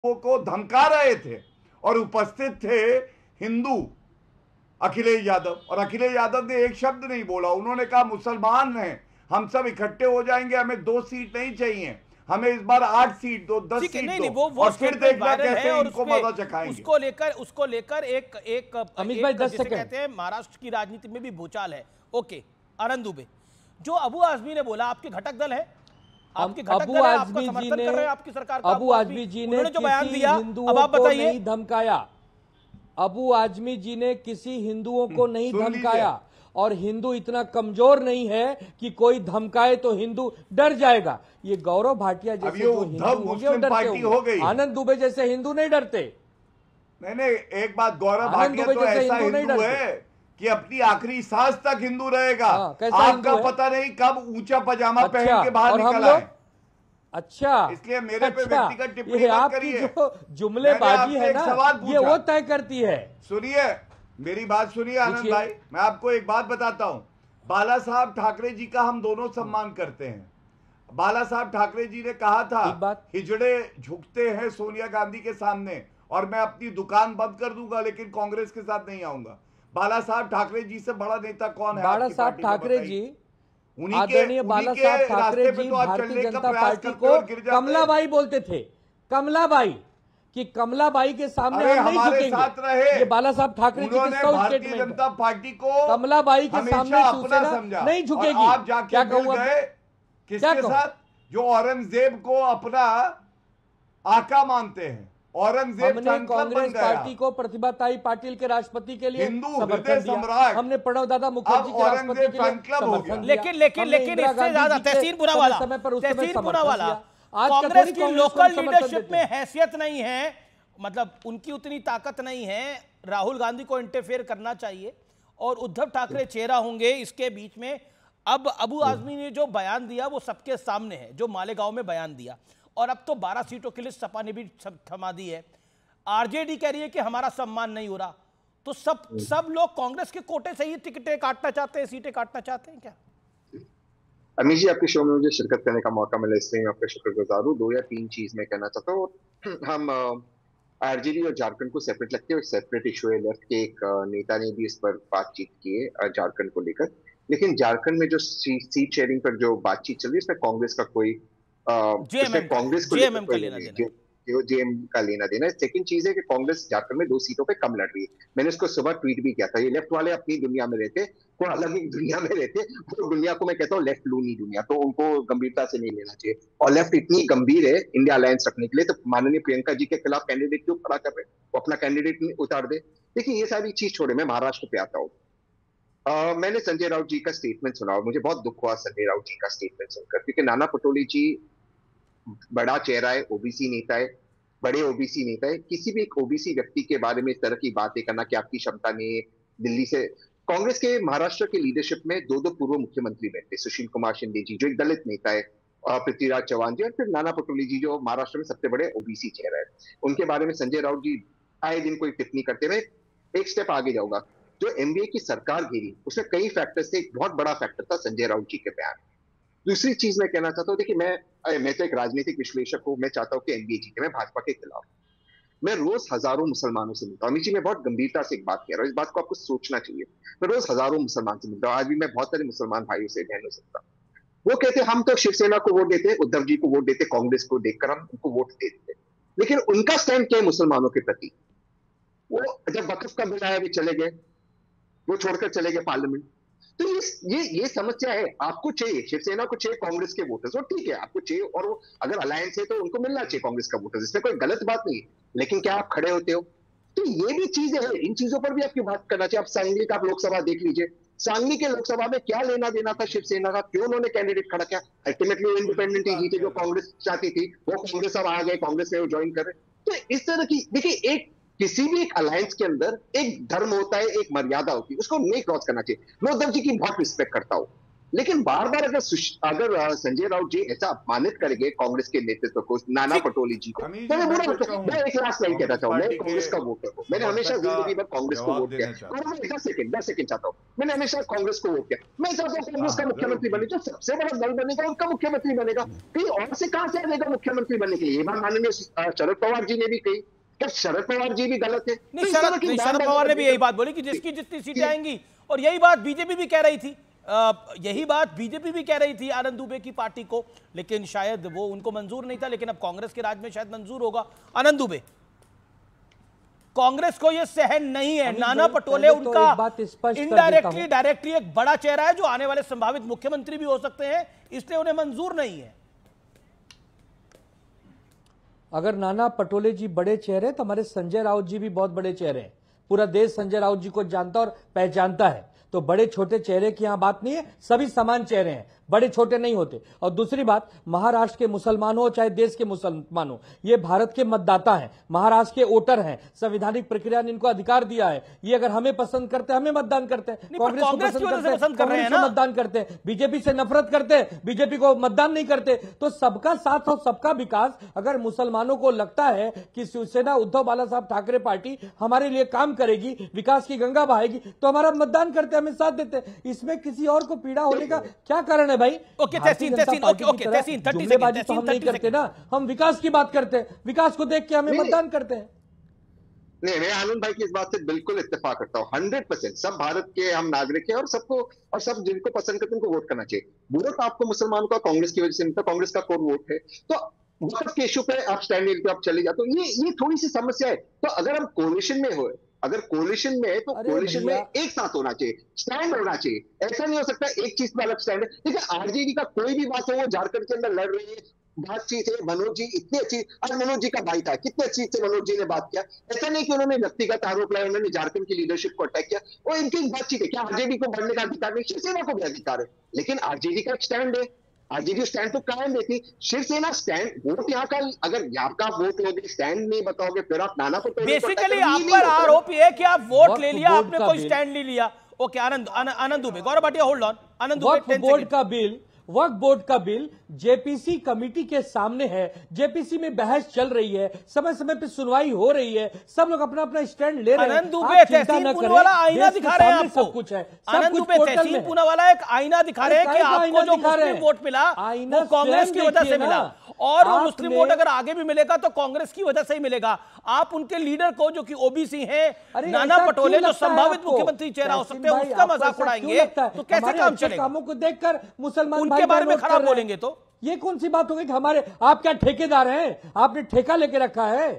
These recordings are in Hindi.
को धमका रहे थे और उपस्थित थे हिंदू अखिलेश यादव, और अखिलेश यादव ने एक शब्द नहीं बोला। उन्होंने कहा मुसलमान हैं, हम सब इकट्ठे हो जाएंगे, हमें 2 सीट नहीं चाहिए, हमें इस बार 8 सीट दो, 10 सीट नहीं, दो, वो और फिर देखना कैसे है और इनको मजा चखाएंगे। उसको लेकर एक अमित भाई 10 जिसे सेकंड कहते हैं महाराष्ट्र की राजनीति में भी भूचाल है। ओके, आनंद दुबे, जो अबू आजमी ने बोला, आपके घटक दल है, आपके घटक दल है, आपका समर्थन कर रहे हैं आपकी सरकार का। अबू आजमी जी ने जो बयान दिया, हिंदुओं अब आप को बताइए। नहीं धमकाया। अबू आजमी जी ने किसी हिंदुओं को नहीं धमकाया, और हिंदू इतना कमजोर नहीं है कि कोई धमकाए तो हिंदू डर जाएगा। ये गौरव भाटिया जैसे जो हिंदू होंगे वो डरते होंगे, आनंद दुबे जैसे हिंदू नहीं डरते। नहीं, एक बात, गौरव भाटिया तो ऐसा हिंदू है कि अपनी आखिरी सांस तक हिंदू रहेगा। आपका पता नहीं कब ऊंचा पजामा पहन के बाहर निकल आए। अच्छा, इसलिए मेरे पे व्यक्तिगत टिप्पणी मत करिए। जो जुमलेबाजी है ना, ये वो तय करती है। सुनिए, मेरी बात सुनिए आनंद भाई, मैं आपको एक बात बताता हूं। बाला साहब ठाकरे जी का हम दोनों सम्मान करते हैं। बाला साहब ठाकरे जी ने कहा था, हिजड़े झुकते हैं सोनिया गांधी के सामने, और मैं अपनी दुकान बंद कर दूंगा लेकिन कांग्रेस के साथ नहीं आऊंगा। बाला साहब ठाकरे जी से बड़ा नेता कौन है? बाला साहब ठाकरे जी, आदरणीय बाला साहब ठाकरे जी भारतीय जनता पार्टी को कमलाबाई बोलते थे। कमलाबाई, कि कमलाबाई के सामने हम नहीं झुकेंगे। ये बाला साहब ठाकरे जी के भारतीय जनता पार्टी को कमलाबाई के सामने शिवसेना नहीं झुकेगी। आप जाके मिल गए किसके साथ? जो औरंगजेब को अपना आका मानते हैं। औरंगजेब हमने कांग्रेस पार्टी को प्रतिभाताई पाटिल के राष्ट्रपति के लिए हिंदू हृदय सम्राट, हमने प्रणव दादा मुखर्जी के राष्ट्रपति के लिए समर्थन दिया। लेकिन इससे ज्यादा तहसीनपुरा वाला कांग्रेस की लोकल लीडरशिप में हैसियत नहीं है, मतलब उनकी उतनी ताकत नहीं है। राहुल गांधी को इंटरफेयर करना चाहिए और उद्धव ठाकरे चेहरा होंगे इसके बीच में। अब अबू आजमी ने जो बयान दिया वो सबके सामने है, जो मालेगांव में बयान दिया, और अब तो 12 सीटों के लिए सपा ने भी थमा दी है। आरजेडी कह रही है कि हमारा सम्मान नहीं हो रहा, तो सब लोग कांग्रेस के कोटे से ही टिकटें काटना चाहते हैं, सीटें काटना चाहते हैं क्या? अमीर जी, आपके शो में मुझे शिरकत करने का मौका मिला, इसलिए मैं आपका शुक्रगुजार हूँ। 2 या 3 चीज मैं कहना चाहता हूँ। हम आरजेडी और झारखंड को सेपरेट लगते हैं, सेपरेट इशू है। लेफ्ट के एक नेता ने भी इस पर बातचीत की है झारखंड को लेकर, लेकिन झारखंड में जो सीट शेयरिंग पर जो बातचीत चल रही है, इसमें कांग्रेस का कोई कांग्रेस को जेएम का लेना देना। सेकंड चीज है कि कांग्रेस झारखंड में 2 सीटों पे कम लड़ रही है। मैंने उसको सुबह ट्वीट भी किया था। ये लेफ्ट वाले अपनी दुनिया में रहते, वो अलग ही दुनिया में रहते। वो दुनिया को मैं कहता हूँ लेफ्ट लूनी दुनिया, तो उनको गंभीरता से नहीं लेना चाहिए। और लेफ्ट इतनी गंभीर है इंडिया अलायंस रखने के लिए, तो माननीय प्रियंका जी के खिलाफ कैंडिडेट क्यों खड़ा कर रहे? वो अपना कैंडिडेट उतार दे। देखिए, ये सारी चीज छोड़े, मैं महाराष्ट्र पे आता हूँ। मैंने संजय राउत जी का स्टेटमेंट सुना और मुझे बहुत दुख हुआ संजय राउत जी का स्टेटमेंट सुनकर, क्योंकि नाना पटोले जी बड़ा चेहरा है, ओबीसी नेता है, बड़े ओबीसी नेता है। किसी भी एक ओबीसी व्यक्ति के बारे में इस तरह की बातें करना कि आपकी क्षमता नहीं है। दिल्ली से कांग्रेस के महाराष्ट्र के लीडरशिप में 2 पूर्व मुख्यमंत्री बैठे, सुशील कुमार शिंदे जी जो एक दलित नेता है, पृथ्वीराज चौहान जी, और फिर नाना पटोले जी जो महाराष्ट्र में सबसे बड़े ओबीसी चेहरा है। उनके बारे में संजय राउत जी आए दिन कोई टिप्पणी करते हुए। एक स्टेप आगे जाऊंगा, जो एनडीए की सरकार गिरी उसमें कई फैक्टर से एक बहुत बड़ा फैक्टर था संजय राउत जी के बयान। दूसरी चीज मैं कहना चाहता हूँ, देखिए मैं तो एक राजनीतिक विश्लेषक हूँ, मैं चाहता हूँ कि एनडीए जीते, मैं भाजपा के खिलाफ। मैं रोज हजारों मुसलमानों से मिलता हूँ। अमित जी, मैं बहुत गंभीरता से एक बात कह रहा हूँ, इस बात को आपको सोचना चाहिए। मैं रोज हजारों मुसलमान से मिलता हूँ। आज भी मैं बहुत सारे मुसलमान भाइयों से, बहनों से मिलता हूँ। वो कहते हम तो शिवसेना को वोट देते, उद्धव जी को वोट देते, कांग्रेस को देखकर हम उनको वोट दे देते, लेकिन उनका स्टैंड क्या है मुसलमानों के प्रति? वो जब वक्फ का बिल आया भी चले गए, वो छोड़कर चले गए पार्लियामेंट। तो ये समस्या है। आपको चाहिए, शिवसेना को चाहिए कांग्रेस के वोटर्स, वो ठीक है, आपको चाहिए, और वो अगर अलायंस है तो उनको मिलना चाहिए कांग्रेस का वोटर्स, इसमें कोई गलत बात नहीं है। लेकिन क्या आप खड़े होते हो? तो ये भी चीजें हैं, इन चीजों पर भी आपकी बात करना चाहिए। आप सांगली का लोकसभा देख लीजिए, सांगली के लोकसभा में क्या लेना देना था शिवसेना का? क्यों उन्होंने कैंडिडेट खड़ा किया? अल्टीमेटली इंडिपेंडेंट ही जीते, जो कांग्रेस चाहती थी। वो कांग्रेस अब आ गए, कांग्रेस में वो ज्वाइन कर रहे। तो इस तरह की, देखिए, एक किसी भी एक अलायंस के अंदर एक धर्म होता है, एक मर्यादा होती है, उसको नहीं क्रॉस करना चाहिए। मैं उद्धव जी की बहुत रिस्पेक्ट करता हूं, लेकिन बार बार अगर संजय राउत जी ऐसा अपमानित करेंगे कांग्रेस के नेतृत्व को, नाना पटोले जी को, तो मैं बुरा लगता हूं। मैं एक लास्ट लाइन कहना चाहूँ, मैं कांग्रेस का वोटर हूँ, मैंने हमेशा जिंदगी में कांग्रेस को वोट किया। 10 सेकंड चाहता हूँ, मैंने हमेशा कांग्रेस को वोट किया। मैं चाहता हूँ कांग्रेस का मुख्यमंत्री बने, जो सबसे बड़ा दल बनेगा उनका मुख्यमंत्री बनेगा। कहीं और से कहां से आएगा मुख्यमंत्री बनने के लिए? ये बात माननीय शरद पवार जी ने भी कही। क्या शरद पवार जी भी गलत है? नहीं, शरद पवार ने भी यही बात बोली कि जिसकी जितनी सीटें आएंगी, और यही बात बीजेपी भी कह रही थी, यही बात बीजेपी भी कह रही थी आनंद दुबे की पार्टी को, लेकिन शायद वो उनको मंजूर नहीं था। लेकिन अब कांग्रेस के राज में शायद मंजूर होगा। आनंद दुबे, कांग्रेस को यह सहन नहीं है, नाना पटोले उनका इनडायरेक्टली डायरेक्टली एक बड़ा चेहरा है जो आने वाले संभावित मुख्यमंत्री भी हो सकते हैं, इसलिए उन्हें मंजूर नहीं है। अगर नाना पटोले जी बड़े चेहरे तो हमारे संजय राउत जी भी बहुत बड़े चेहरे हैं। पूरा देश संजय राउत जी को जानता और पहचानता है। तो बड़े छोटे चेहरे की यहां बात नहीं है, सभी समान चेहरे हैं, बड़े छोटे नहीं होते। और दूसरी बात, महाराष्ट्र के मुसलमान हो चाहे देश के मुसलमान हो, ये भारत के मतदाता हैं, महाराष्ट्र के वोटर हैं। संवैधानिक प्रक्रिया ने इनको अधिकार दिया है। ये अगर हमें पसंद करते हैं हमें मतदान करते हैं, कांग्रेस को पसंद करते हैं मतदान करते हैं, बीजेपी से नफरत करते हैं, बीजेपी को मतदान नहीं करते। तो सबका साथ और सबका विकास। अगर मुसलमानों को लगता है कि शिवसेना उद्धव बाला साहब ठाकरे पार्टी हमारे लिए काम करेगी, विकास की गंगा बहाएगी, तो हमारा मतदान करते हैं, हमें साथ देते हैं। इसमें किसी और को पीड़ा होने का क्या कारण है भाई? ओके तहसीन, जुमलेबाजी तो हम नहीं करते ना, हम विकास की बात करते हैं, विकास को देख के हमें मतदान करते हैं। नहीं, मैं आनंद भाई की इस बात से बिल्कुल इत्तेफाक करता हूँ। 100% सब भारत के हम नागरिक हैं और सबको, और सब जिनको पसंद करते हैं उनको वोट करना चाहिए। बुरा तो आपको मुसलमानों का कांग्रेस की वजह से नहीं था, कांग्रेस का कोर वोट है। तो वक्त के इशू पे आप स्टैंड लेके आप चले जाते हो, ये थोड़ी सी समस्या है। तो अगर हम कोलिशन में हो, अगर कोलिशन में है तो कोलिशन में एक साथ होना चाहिए, स्टैंड होना चाहिए। ऐसा नहीं हो सकता एक चीज में अलग स्टैंड है। देखिए आरजेडी का कोई भी बात हो, वो झारखंड के अंदर लड़ रही है, बातचीत है। मनोज जी इतनी अच्छी, आज मनोज जी का भाई था, कितनी अच्छी से मनोज जी ने बात किया। ऐसा नहीं कि उन्होंने व्यक्तिगत आरोप लगाया, उन्होंने झारखंड की लीडरशिप को अटैक किया। और इनकी बातचीत है। क्या आरजेडी को बढ़ने का अधिकार नहीं? शिवसेना को भी अधिकार है, लेकिन आरजेडी का एक स्टैंड है। आरजेडी स्टैंड तो कायम देती, शिवसेना स्टैंड। वोट यहाँ का, अगर आपका वोट लोगे, स्टैंड नहीं बताओगे, फिर आप नाना को बेसिकली आप पर आरोप ये है कि आप वोट ले लिया, आपने कोई स्टैंड नहीं लिया। Okay Anand Dubey, Gaurav Bhatia hold on. Anand Dubey, board का बिल, वक्फ बोर्ड का बिल जेपीसी कमेटी के सामने है, जेपीसी में बहस चल रही है, समय समय पे सुनवाई हो रही है, सब लोग अपना अपना स्टैंड ले रहे हैं। आनंद दुबे तहसीन पूनावाला आईना दिखा रहे हैं आपको, सब कुछ है। आनंद दुबे तहसीन पूनावाला एक आईना दिखा रहे हैं कि आपको जो मुस्लिम वोट मिला वो कांग्रेस की वजह से मिला, और वो मुस्लिम वोट अगर आगे भी मिलेगा तो कांग्रेस की वजह से ही मिलेगा। आप उनके लीडर को, जो कि ओबीसी हैं, नाना पटोले, जो संभावित मुख्यमंत्री चेहरा हो सकते हैं, उसका मजाक उड़ाएंगे तो कैसे काम चलेगा? कामों को देखकर मुसलमान उनके बारे में खराब बोलेंगे तो ये कौन सी बात होगी कि हमारे, आप क्या ठेकेदार हैं? आपने ठेका लेके रखा है।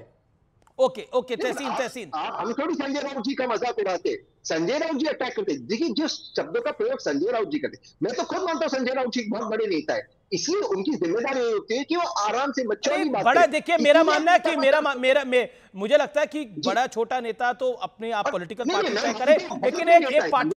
ओके तहसीन हम थोड़ी संजय राउत जी का मजाक उड़ाते, संजय राउत जी अटैक करते। देखिए जिस शब्दों का प्रयोग संजय राउत जी करते, मैं तो खुद मानता हूं संजय राउत जी बहुत बड़े नेता है, इसलिए उनकी जिम्मेदारी ये होती है कि वो आराम से बच्चों की बात बड़ा। देखिए मेरा मानना है कि मुझे लगता है कि बड़ा छोटा नेता तो अपने आप पॉलिटिकल पार्टी तय करे, लेकिन एक पार्टी